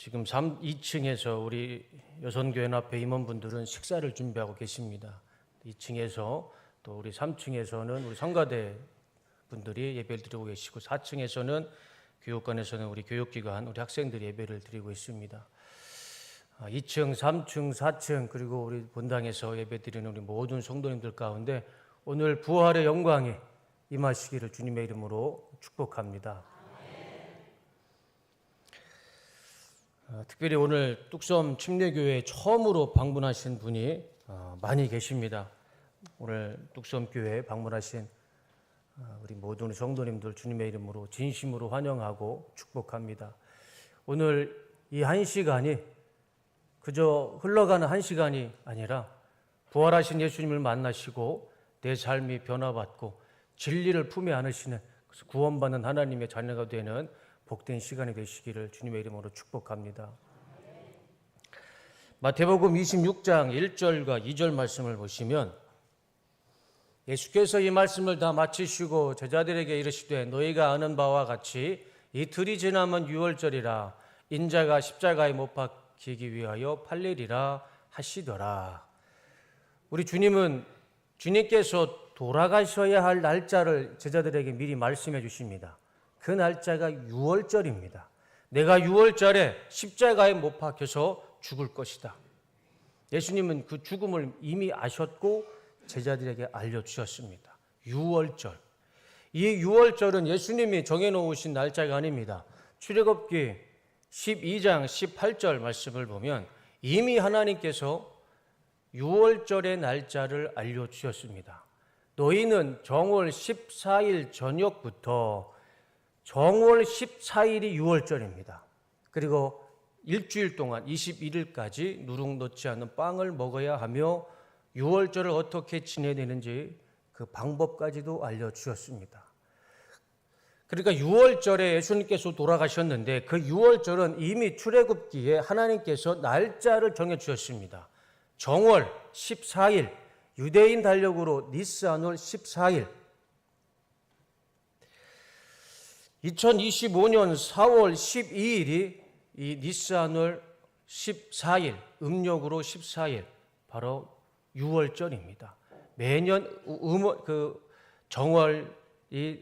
지금 2층에서 우리 여선교연합회 임원분들은 식사를 준비하고 계십니다. 2층에서 또 우리 3층에서는 우리 성가대 분들이 예배를 드리고 계시고 4층에서는 교육관에서는 우리 교육기관, 우리 학생들이 예배를 드리고 있습니다. 2층, 3층, 4층 그리고 우리 본당에서 예배 드리는 우리 모든 성도님들 가운데 오늘 부활의 영광에 임하시기를 주님의 이름으로 축복합니다. 특별히 오늘 뚝섬 침례교회에 처음으로 방문하신 분이 많이 계십니다. 오늘 뚝섬 교회에 방문하신 우리 모든 성도님들 주님의 이름으로 진심으로 환영하고 축복합니다. 오늘 이 한 시간이 그저 흘러가는 한 시간이 아니라 부활하신 예수님을 만나시고 내 삶이 변화받고 진리를 품에 안으시는 구원받는 하나님의 자녀가 되는 복된 시간이 되시기를 주님의 이름으로 축복합니다. 마태복음 26장 1절과 2절 말씀을 보시면 예수께서 이 말씀을 다 마치시고 제자들에게 이르시되 너희가 아는 바와 같이 이틀이 지나면 유월절이라 인자가 십자가에 못 박히기 위하여 팔리리라 하시더라. 우리 주님께서 돌아가셔야 할 날짜를 제자들에게 미리 말씀해 주십니다. 그 날짜가 유월절입니다. 내가 유월절에 십자가에 못 박혀서 죽을 것이다. 예수님은 그 죽음을 이미 아셨고 제자들에게 알려주셨습니다. 유월절. 이 유월절은 예수님이 정해놓으신 날짜가 아닙니다. 출애굽기 12장 18절 말씀을 보면 이미 하나님께서 유월절의 날짜를 알려주셨습니다. 너희는 정월 14일 저녁부터 정월 14일이 유월절입니다. 그리고 일주일 동안 21일까지 누룩 넣지 않는 빵을 먹어야 하며 유월절을 어떻게 지내야 되는지 그 방법까지도 알려주셨습니다. 그러니까 유월절에 예수님께서 돌아가셨는데 그 유월절은 이미 출애굽기에 하나님께서 날짜를 정해주셨습니다. 정월 14일, 유대인 달력으로 니스안월 14일, 2025년 4월 12일이 이 니스안월 14일, 음력으로 14일, 바로 유월절입니다. 매년 정월이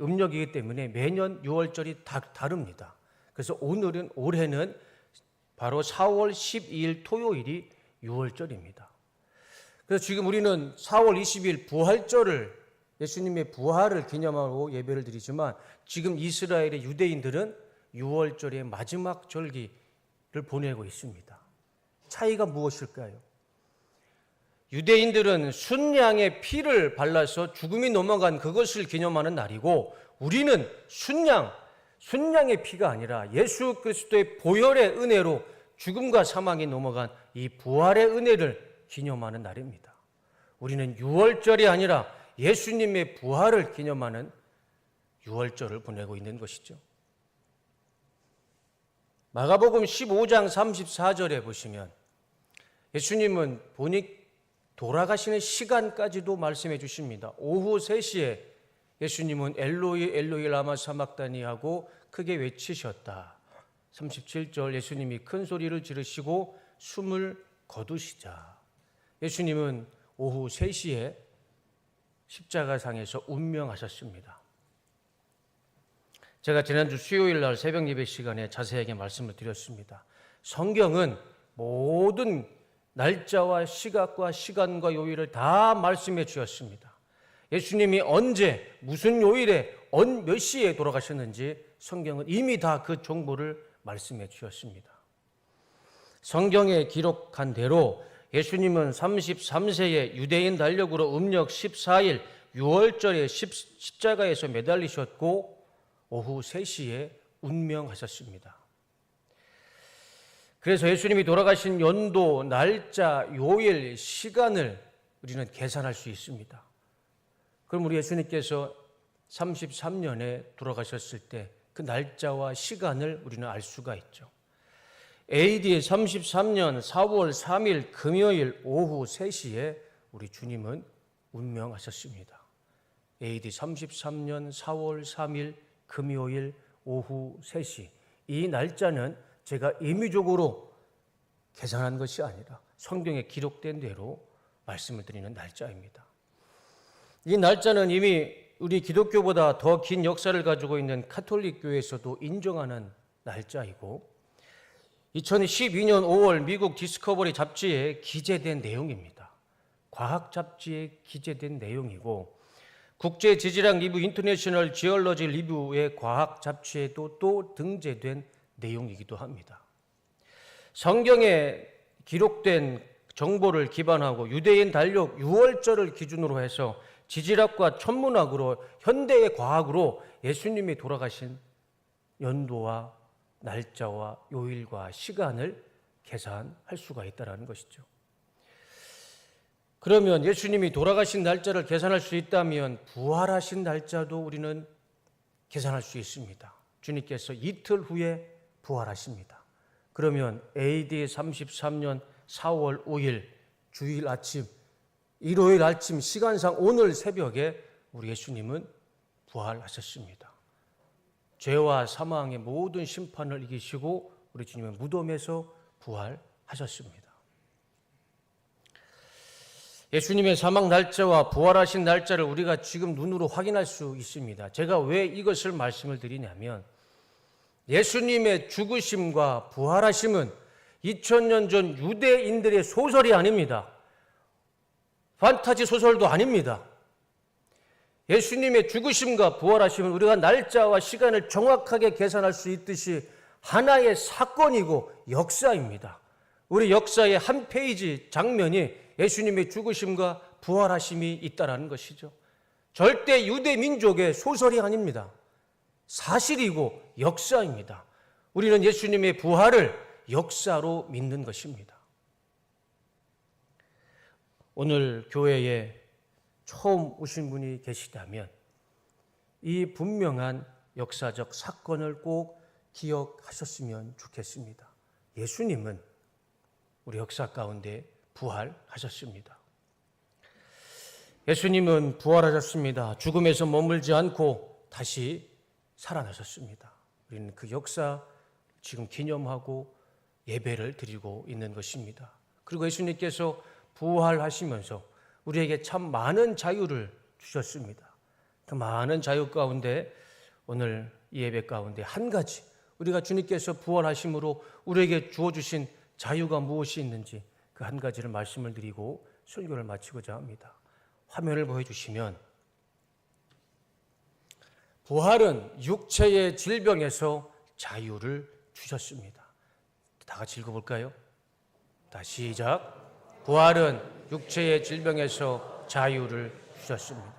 음력이기 때문에 매년 유월절이 다릅니다. 그래서 올해는 바로 4월 12일 토요일이 유월절입니다. 그래서 지금 우리는 4월 20일 부활절을 예수님의 부활을 기념하고 예배를 드리지만 지금 이스라엘의 유대인들은 유월절의 마지막 절기를 보내고 있습니다. 차이가 무엇일까요? 유대인들은 순양의 피를 발라서 죽음이 넘어간 그것을 기념하는 날이고 우리는 순양의 피가 아니라 예수 그리스도의 보혈의 은혜로 죽음과 사망이 넘어간 이 부활의 은혜를 기념하는 날입니다. 우리는 유월절이 아니라 예수님의 부활을 기념하는 유월절을 보내고 있는 것이죠. 마가복음 15장 34절에 보시면 예수님은 본인이 돌아가시는 시간까지도 말씀해 주십니다. 오후 3시에 예수님은 엘로이 엘로이 라마 사막다니 하고 크게 외치셨다. 37절 예수님이 큰 소리를 지르시고 숨을 거두시자. 예수님은 오후 3시에 십자가상에서 운명하셨습니다. 제가 지난주 수요일 날 새벽 예배 시간에 자세하게 말씀을 드렸습니다. 성경은 모든 날짜와 시각과 시간과 요일을 다 말씀해 주었습니다. 예수님이 언제 무슨 요일에 몇 시에 돌아가셨는지 성경은 이미 다 그 정보를 말씀해 주었습니다. 성경에 기록한 대로 예수님은 33세에 유대인 달력으로 음력 14일 유월절에 십자가에서 매달리셨고 오후 3시에 운명하셨습니다. 그래서 예수님이 돌아가신 연도, 날짜, 요일, 시간을 우리는 계산할 수 있습니다. 그럼 우리 예수님께서 33년에 돌아가셨을 때 그 날짜와 시간을 우리는 알 수가 있죠. AD 33년 4월 3일 금요일 오후 3시에 우리 주님은 운명하셨습니다. AD 33년 4월 3일 금요일 오후 3시. 이 날짜는 제가 임의적으로 계산한 것이 아니라 성경에 기록된 대로 말씀을 드리는 날짜입니다. 이 날짜는 이미 우리 기독교보다 더 긴 역사를 가지고 있는 가톨릭 교회에서도 인정하는 날짜이고 2012년 5월 미국 디스커버리 잡지에 기재된 내용입니다. 과학 잡지에 기재된 내용이고 국제 지질학 리뷰 인터내셔널 지올러지 리뷰의 과학 잡지에도 또 등재된 내용이기도 합니다. 성경에 기록된 정보를 기반하고 유대인 달력 6월절을 기준으로 해서 지질학과 천문학으로 현대의 과학으로 예수님이 돌아가신 연도와 날짜와 요일과 시간을 계산할 수가 있다는 것이죠. 그러면 예수님이 돌아가신 날짜를 계산할 수 있다면 부활하신 날짜도 우리는 계산할 수 있습니다. 주님께서 이틀 후에 부활하십니다. 그러면 AD 33년 4월 5일 주일 아침, 일요일 아침 시간상 오늘 새벽에 우리 예수님은 부활하셨습니다. 죄와 사망의 모든 심판을 이기시고 우리 주님은 무덤에서 부활하셨습니다. 예수님의 사망 날짜와 부활하신 날짜를 우리가 지금 눈으로 확인할 수 있습니다. 제가 왜 이것을 말씀을 드리냐면 예수님의 죽으심과 부활하심은 2000년 전 유대인들의 소설이 아닙니다. 판타지 소설도 아닙니다. 예수님의 죽으심과 부활하심은 우리가 날짜와 시간을 정확하게 계산할 수 있듯이 하나의 사건이고 역사입니다. 우리 역사의 한 페이지 장면이 예수님의 죽으심과 부활하심이 있다는 것이죠. 절대 유대 민족의 소설이 아닙니다. 사실이고 역사입니다. 우리는 예수님의 부활을 역사로 믿는 것입니다. 오늘 교회에 처음 오신 분이 계시다면 이 분명한 역사적 사건을 꼭 기억하셨으면 좋겠습니다. 예수님은 우리 역사 가운데 부활하셨습니다. 예수님은 부활하셨습니다. 죽음에서 머물지 않고 다시 살아나셨습니다. 우리는 그 역사 지금 기념하고 예배를 드리고 있는 것입니다. 그리고 예수님께서 부활하시면서 우리에게 참 많은 자유를 주셨습니다. 그 많은 자유 가운데 오늘 이 예배 가운데 한 가지 우리가 주님께서 부활하심으로 우리에게 주어주신 자유가 무엇이 있는지 그 한 가지를 말씀을 드리고 설교를 마치고자 합니다. 화면을 보여주시면 부활은 육체의 질병에서 자유를 주셨습니다. 다 같이 읽어볼까요? 다시 시작. 부활은 육체의 질병에서 자유를 주셨습니다.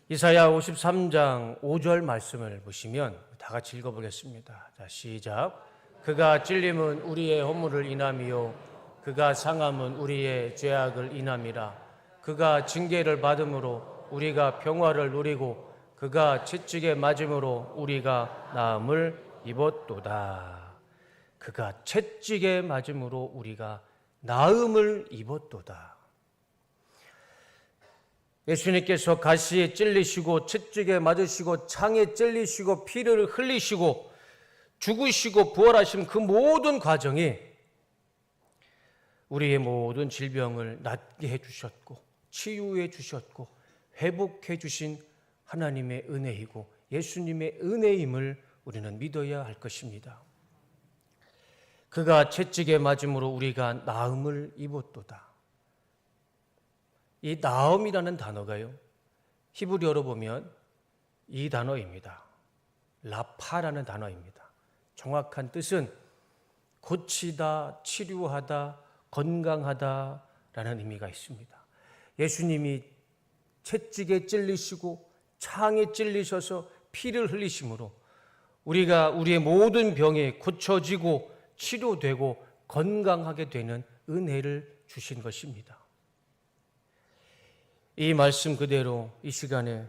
이사야 53장 5절 말씀을 보시면 다 같이 읽어보겠습니다. 자, 시작. 그가 찔림은 우리의 허물을 인함이요 그가 상함은 우리의 죄악을 인함이라. 그가 징계를 받음으로 우리가 평화를 누리고 그가 채찍에 맞음으로 우리가 나음을 입었도다. 그가 채찍에 맞음으로 우리가 나음을 입었도다. 예수님께서 가시에 찔리시고 채찍에 맞으시고 창에 찔리시고 피를 흘리시고 죽으시고 부활하신 그 모든 과정이 우리의 모든 질병을 낫게 해주셨고 치유해 주셨고 회복해 주신 하나님의 은혜이고 예수님의 은혜임을 우리는 믿어야 할 것입니다. 그가 채찍에 맞음으로 우리가 나음을 입었도다. 이 나음이라는 단어가요, 히브리어로 보면 이 단어입니다. 라파라는 단어입니다. 정확한 뜻은 고치다, 치료하다, 건강하다라는 의미가 있습니다. 예수님이 채찍에 찔리시고 창에 찔리셔서 피를 흘리심으로 우리가 우리의 모든 병이 고쳐지고 치료되고 건강하게 되는 은혜를 주신 것입니다. 이 말씀 그대로 이 시간에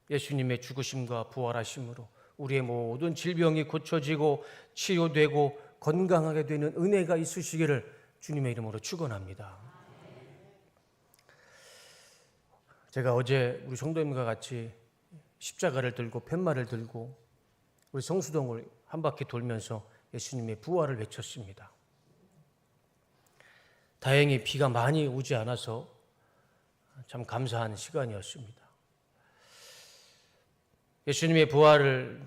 예수님의 죽으심과 부활하심으로 우리의 모든 질병이 고쳐지고 치료되고 건강하게 되는 은혜가 있으시기를 주님의 이름으로 축원합니다. 제가 어제 우리 성도님과 같이 십자가를 들고 팻말을 들고 우리 성수동을 한 바퀴 돌면서 예수님의 부활을 외쳤습니다. 다행히 비가 많이 오지 않아서 참 감사한 시간이었습니다. 예수님의 부활을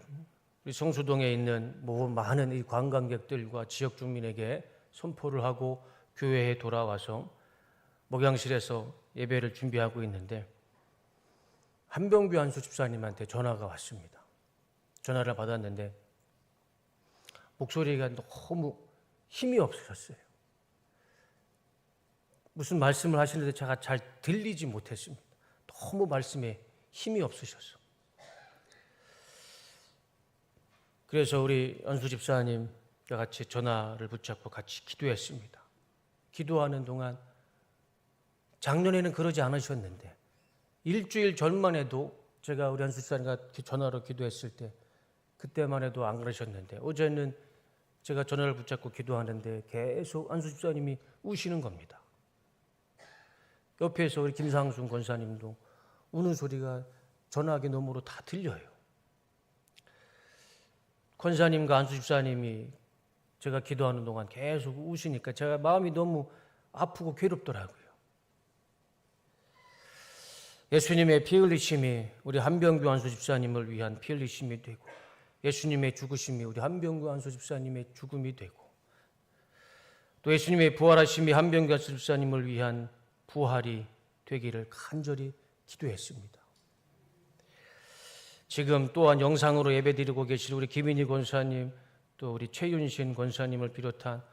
우리 성수동에 있는 많은 이 관광객들과 지역 주민에게 선포를 하고 교회에 돌아와서 목양실에서 예배를 준비하고 있는데 한병규 안수 집사님한테 전화가 왔습니다. 전화를 받았는데 목소리가 너무 힘이 없으셨어요. 무슨 말씀을 하시는데 제가 잘 들리지 못했습니다. 너무 말씀에 힘이 없으셔서. 그래서 우리 안수 집사님과 같이 전화를 붙잡고 같이 기도했습니다. 기도하는 동안 작년에는 그러지 않으셨는데 일주일 전만 해도 제가 우리 안수 집사님과 전화로 기도했을 때 그때만 해도 안 그러셨는데 어제는 제가 전화를 붙잡고 기도하는데 계속 안수 집사님이 우시는 겁니다. 옆에서 우리 김상순 권사님도 우는 소리가 전화기 너머로 다 들려요. 권사님과 안수 집사님이 제가 기도하는 동안 계속 우시니까 제가 마음이 너무 아프고 괴롭더라고요. 예수님의 피 흘리심이 우리 한병규 안수 집사님을 위한 피 흘리심이 되고 예수님의 죽으심이 우리 한병규 안수 집사님의 죽음이 되고 또 예수님의 부활하심이 한병규 안수 집사님을 위한 부활이 되기를 간절히 기도했습니다. 지금 또한 영상으로 예배드리고 계신 우리 김인희 권사님 또 우리 최윤신 권사님을 비롯한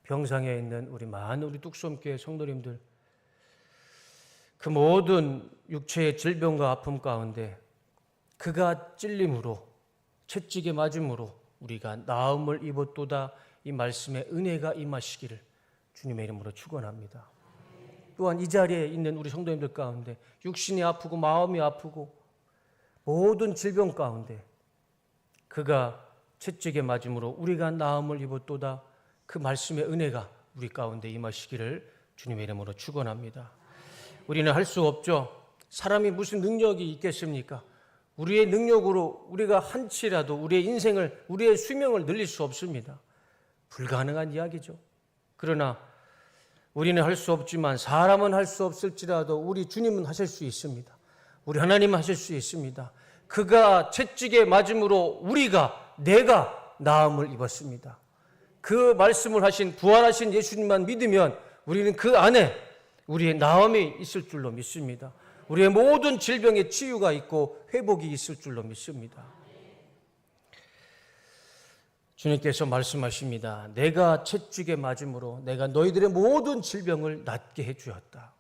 병상에 있는 우리 많은 우리 뚝섬교회 성도님들 그 모든 육체의 질병과 아픔 가운데 그가 찔림으로 채찍에 맞음으로 우리가 나음을 입었도다 이 말씀의 은혜가 임하시기를 주님의 이름으로 축원합니다. 또한 이 자리에 있는 우리 성도님들 가운데 육신이 아프고 마음이 아프고 모든 질병 가운데 그가 채찍에 맞음으로 우리가 나음을 입었도다 그 말씀의 은혜가 우리 가운데 임하시기를 주님의 이름으로 축원합니다. 우리는 할 수 없죠. 사람이 무슨 능력이 있겠습니까? 우리의 능력으로 우리가 한치라도 우리의 인생을 우리의 수명을 늘릴 수 없습니다. 불가능한 이야기죠. 그러나 우리는 할 수 없지만 사람은 할 수 없을지라도 우리 주님은 하실 수 있습니다. 우리 하나님은 하실 수 있습니다. 그가 채찍에 맞음으로 내가 나음을 입었습니다. 그 말씀을 하신 부활하신 예수님만 믿으면 우리는 그 안에 우리의 나음이 있을 줄로 믿습니다. 우리의 모든 질병의 치유가 있고 회복이 있을 줄로 믿습니다. 주님께서 말씀하십니다. 내가 채찍에 맞음으로 내가 너희들의 모든 질병을 낫게 해주었다.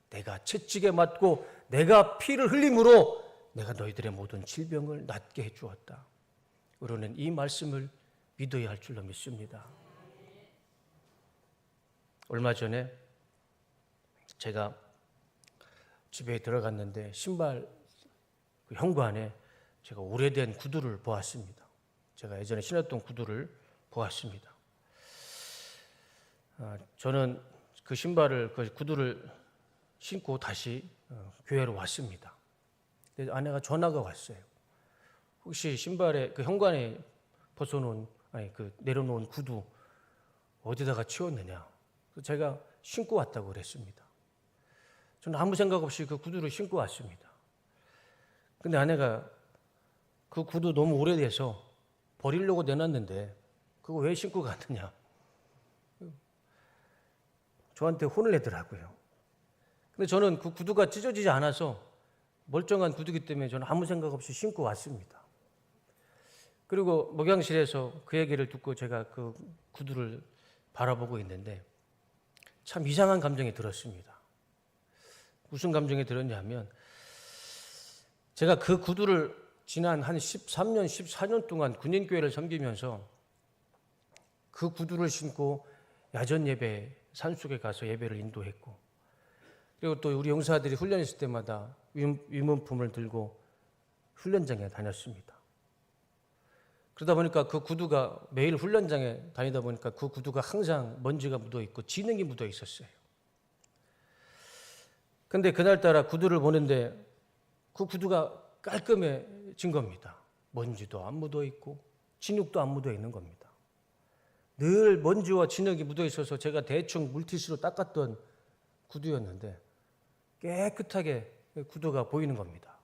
내가 채찍에 맞고 내가 피를 흘림으로 내가 너희들의 모든 질병을 낫게 해주었다. 우리는 이 말씀을 믿어야 할 줄로 믿습니다. 얼마 전에 제가 집에 들어갔는데 신발 현관에 제가 오래된 구두를 보았습니다. 제가 예전에 신었던 구두를 보았습니다. 저는 그 신발을, 그 구두를 신고 다시 교회로 왔습니다. 그래서 아내가 전화가 왔어요. 혹시 신발에 그 현관에 내려놓은 구두 어디다가 치웠느냐? 제가 신고 왔다고 그랬습니다. 저는 아무 생각 없이 그 구두를 신고 왔습니다. 근데 아내가 그 구두 너무 오래돼서 버리려고 내놨는데 그거 왜 신고 갔느냐? 저한테 혼을 내더라고요. 근데 저는 그 구두가 찢어지지 않아서 멀쩡한 구두기 때문에 저는 아무 생각 없이 신고 왔습니다. 그리고 목양실에서 그 얘기를 듣고 제가 그 구두를 바라보고 있는데 참 이상한 감정이 들었습니다. 무슨 감정이 들었냐면 제가 그 구두를 지난 한 13년, 14년 동안 군인교회를 섬기면서 그 구두를 신고 야전 예배 산속에 가서 예배를 인도했고 그리고 또 우리 용사들이 훈련했을 때마다 위문품을 들고 훈련장에 다녔습니다. 그러다 보니까 그 구두가 매일 훈련장에 다니다 보니까 그 구두가 항상 먼지가 묻어 있고 진흙이 묻어 있었어요. 근데 그날따라 구두를 보는데 그 구두가 깔끔해진 겁니다. 먼지도 안 묻어 있고 진흙도 안 묻어 있는 겁니다. 늘 먼지와 진흙이 묻어 있어서 제가 대충 물티슈로 닦았던 구두였는데 깨끗하게 구두가 보이는 겁니다.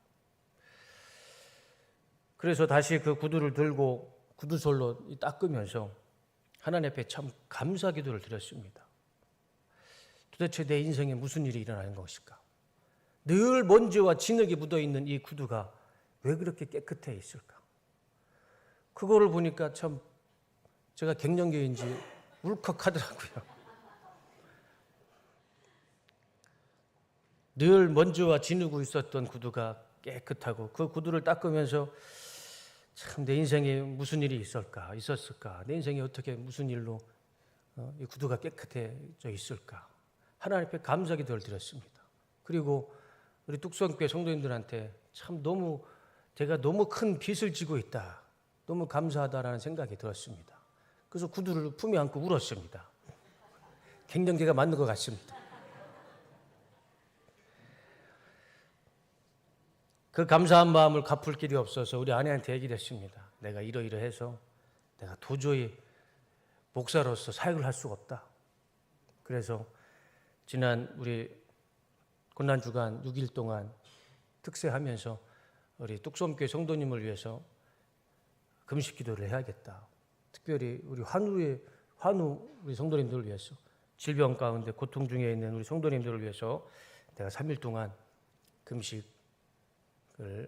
그래서 다시 그 구두를 들고 구두솔로 닦으면서 하나님 앞에 참 감사 기도를 드렸습니다. 도대체 내 인생에 무슨 일이 일어나는 것일까? 늘 먼지와 진흙이 묻어있는 이 구두가 왜 그렇게 깨끗해 있을까? 그거를 보니까 참 제가 갱년기인지 울컥하더라고요. 늘 먼지와 진흙이 있었던 구두가 깨끗하고 그 구두를 닦으면서 참 내 인생에 무슨 일이 있었을까? 내 인생에 어떻게 무슨 일로 이 구두가 깨끗해져 있을까? 하나님 앞에 감사 기도를 드렸습니다. 그리고 우리 뚝섬교회 성도님들한테 참 제가 너무 큰 빚을 지고 있다. 너무 감사하다라는 생각이 들었습니다. 그래서 구두를 품에 안고 울었습니다. 갱년기가 맞는 것 같습니다. 그 감사한 마음을 갚을 길이 없어서 우리 아내한테 얘기를 했습니다. 내가 이러이러해서 내가 도저히 목사로서 사역을 할 수가 없다. 그래서 지난 우리 고난주간 6일 동안 특세하면서 우리 뚝섬교회 성도님을 위해서 금식 기도를 해야겠다. 특별히 우리 환우 우리 성도님들을 위해서 질병 가운데 고통 중에 있는 우리 성도님들을 위해서 내가 3일 동안 금식을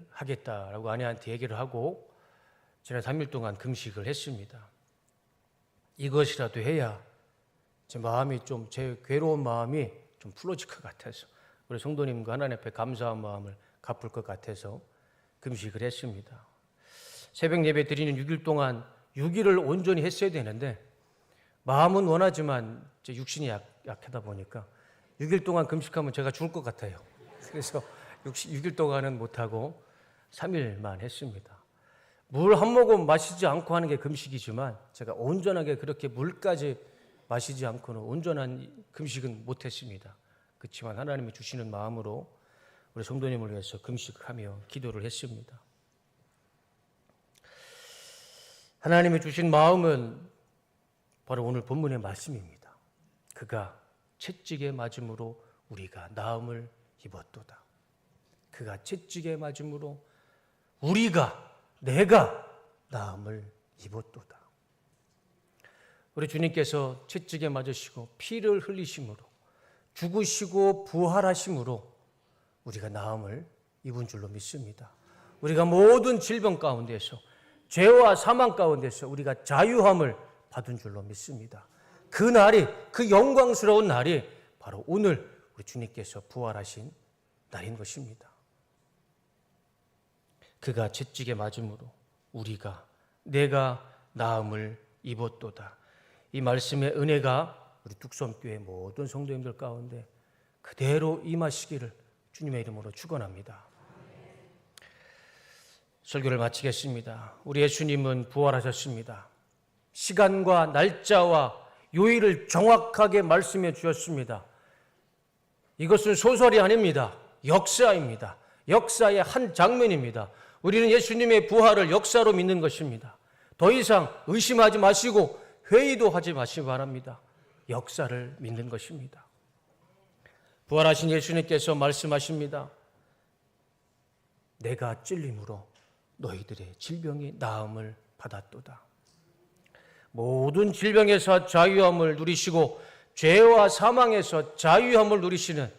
하겠다라고 아내한테 얘기를 하고 지난 3일 동안 금식을 했습니다. 이것이라도 해야 제 괴로운 마음이 좀 풀어질 것 같아서 우리 성도님과 하나님 앞에 감사한 마음을 갚을 것 같아서 금식을 했습니다. 새벽 예배 드리는 6일 동안 6일을 온전히 했어야 되는데 마음은 원하지만 제 육신이 약하다 보니까 6일 동안 금식하면 제가 죽을 것 같아요. 그래서 6일 동안은 못하고 3일만 했습니다. 물 한 모금 마시지 않고 하는 게 금식이지만 제가 온전하게 그렇게 물까지 마시지 않고는 온전한 금식은 못했습니다. 그렇지만 하나님이 주시는 마음으로 우리 성도님을 위해서 금식하며 기도를 했습니다. 하나님이 주신 마음은 바로 오늘 본문의 말씀입니다. 그가 채찍에 맞음으로 우리가 나음을 입었도다. 그가 채찍에 맞음으로 내가 나음을 입었도다. 우리 주님께서 채찍에 맞으시고 피를 흘리심으로 죽으시고 부활하심으로 우리가 나음을 입은 줄로 믿습니다. 우리가 모든 질병 가운데서 죄와 사망 가운데서 우리가 자유함을 받은 줄로 믿습니다. 그 날이, 그 영광스러운 날이 바로 오늘 우리 주님께서 부활하신 날인 것입니다. 그가 채찍에 맞음으로 내가 나음을 입었도다. 이 말씀의 은혜가 우리 뚝섬교회 모든 성도님들 가운데 그대로 임하시기를 주님의 이름으로 축원합니다. 설교를 마치겠습니다. 우리 예수님은 부활하셨습니다. 시간과 날짜와 요일을 정확하게 말씀해 주셨습니다. 이것은 소설이 아닙니다. 역사입니다. 역사의 한 장면입니다. 우리는 예수님의 부활을 역사로 믿는 것입니다. 더 이상 의심하지 마시고 회의도 하지 마시기 바랍니다. 역사를 믿는 것입니다. 부활하신 예수님께서 말씀하십니다. 내가 찔림으로 너희들의 질병이 나음을 받았도다. 모든 질병에서 자유함을 누리시고 죄와 사망에서 자유함을 누리시는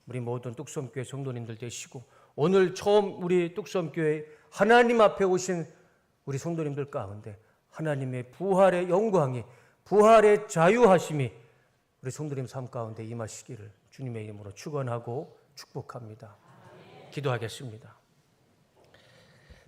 우리 모든 뚝섬교회 성도님들 되시고 오늘 처음 우리 뚝섬교회 하나님 앞에 오신 우리 성도님들 가운데 하나님의 부활의 영광이 부활의 자유하심이 우리 성도님 삶 가운데 임하시기를 주님의 이름으로 축원하고 축복합니다. 기도하겠습니다.